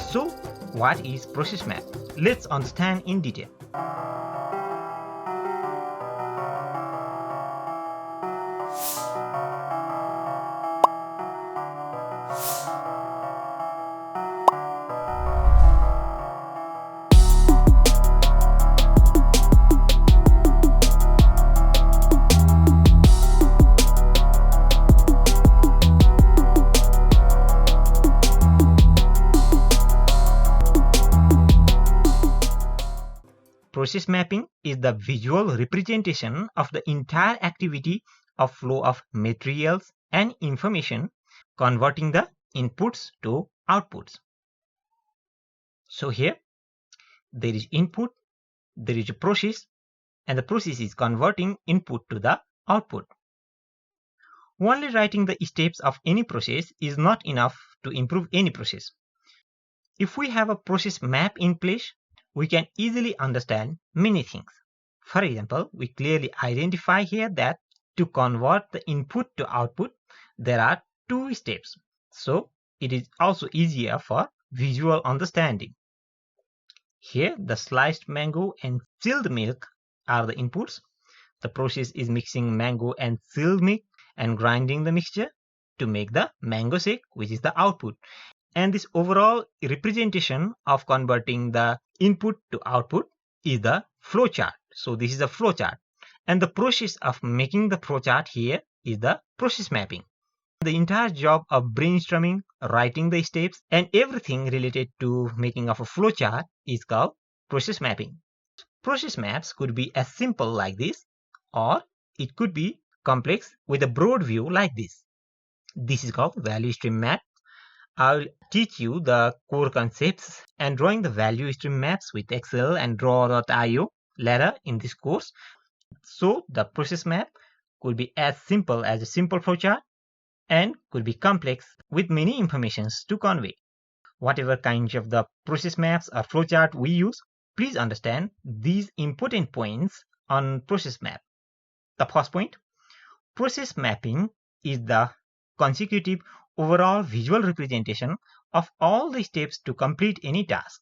So, what is process map? Let's understand in detail. Process mapping is the visual representation of the entire activity of flow of materials and information, converting the inputs to outputs. So here there is input, there is a process, and the process is converting input to the output. Only writing the steps of any process is not enough to improve any process. If we have a process map in place, we can easily understand many things. For example, we clearly identify here that to convert the input to output, there are 2 steps. So it is also easier for visual understanding. Here, the sliced mango and chilled milk are the inputs. The process is mixing mango and chilled milk and grinding the mixture to make the mango shake, which is the output. And this overall representation of converting the input to output is the flowchart. So this is a flowchart. And the process of making the flowchart here is the process mapping. The entire job of brainstorming, writing the steps, and everything related to making of a flowchart is called process mapping. Process maps could be as simple like this, or it could be complex with a broad view like this. This is called value stream map. I'll teach you the core concepts and drawing the value stream maps with Excel and draw.io later in this course. So the process map could be as simple as a simple flowchart and could be complex with many informations to convey. Whatever kinds of the process maps or flowchart we use, please understand these important points on process map. The first point, process mapping is the consecutive overall visual representation of all the steps to complete any task.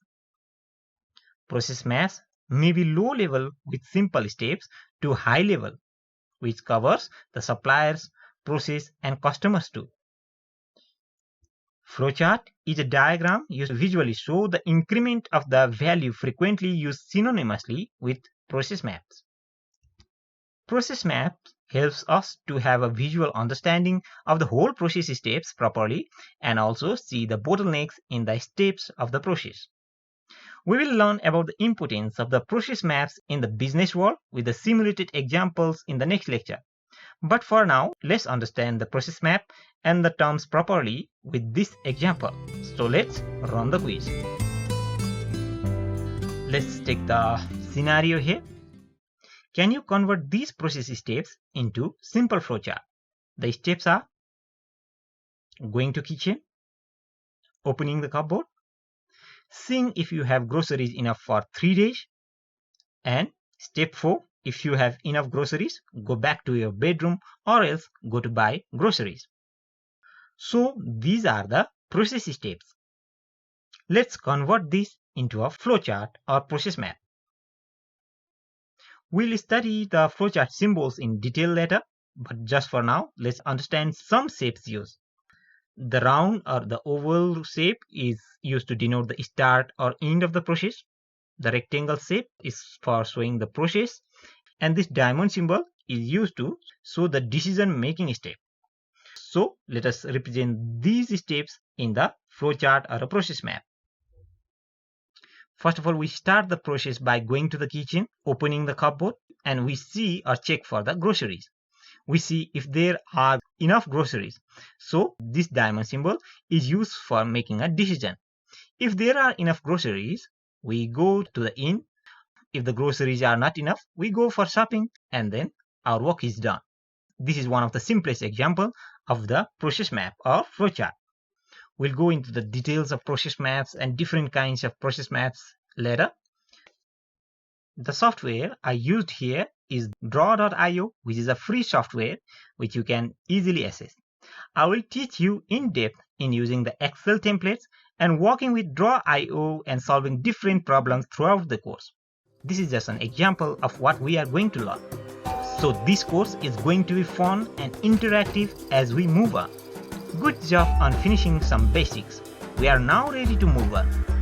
Process maps may be low level with simple steps to high level, which covers the suppliers, process, and customers too. Flowchart is a diagram used to visually show the increment of the value, frequently used synonymously with process maps. Process maps helps us to have a visual understanding of the whole process steps properly and also see the bottlenecks in the steps of the process. We will learn about the importance of the process maps in the business world with the simulated examples in the next lecture. But for now, let's understand the process map and the terms properly with this example. So let's run the quiz. Let's take the scenario here. Can you convert these process steps into simple flowchart? The steps are going to kitchen, opening the cupboard, seeing if you have groceries enough for 3 days, and step 4, if you have enough groceries, go back to your bedroom or else go to buy groceries. So these are the process steps. Let's convert this into a flowchart or process map. We'll study the flowchart symbols in detail later, but just for now, let's understand some shapes used. The round or the oval shape is used to denote the start or end of the process. The rectangle shape is for showing the process, and this diamond symbol is used to show the decision-making step. So let us represent these steps in the flowchart or a process map. First of all, we start the process by going to the kitchen, opening the cupboard, and we see or check for the groceries. We see if there are enough groceries. So this diamond symbol is used for making a decision. If there are enough groceries, we go to the inn. If the groceries are not enough, we go for shopping, and then our work is done. This is one of the simplest examples of the process map or flowchart. We'll go into the details of process maps and different kinds of process maps later. The software I used here is draw.io, which is a free software which you can easily access. I will teach you in depth in using the Excel templates and working with Draw.io and solving different problems throughout the course. This is just an example of what we are going to learn. So this course is going to be fun and interactive as we move on. Good job on finishing some basics. We are now ready to move on.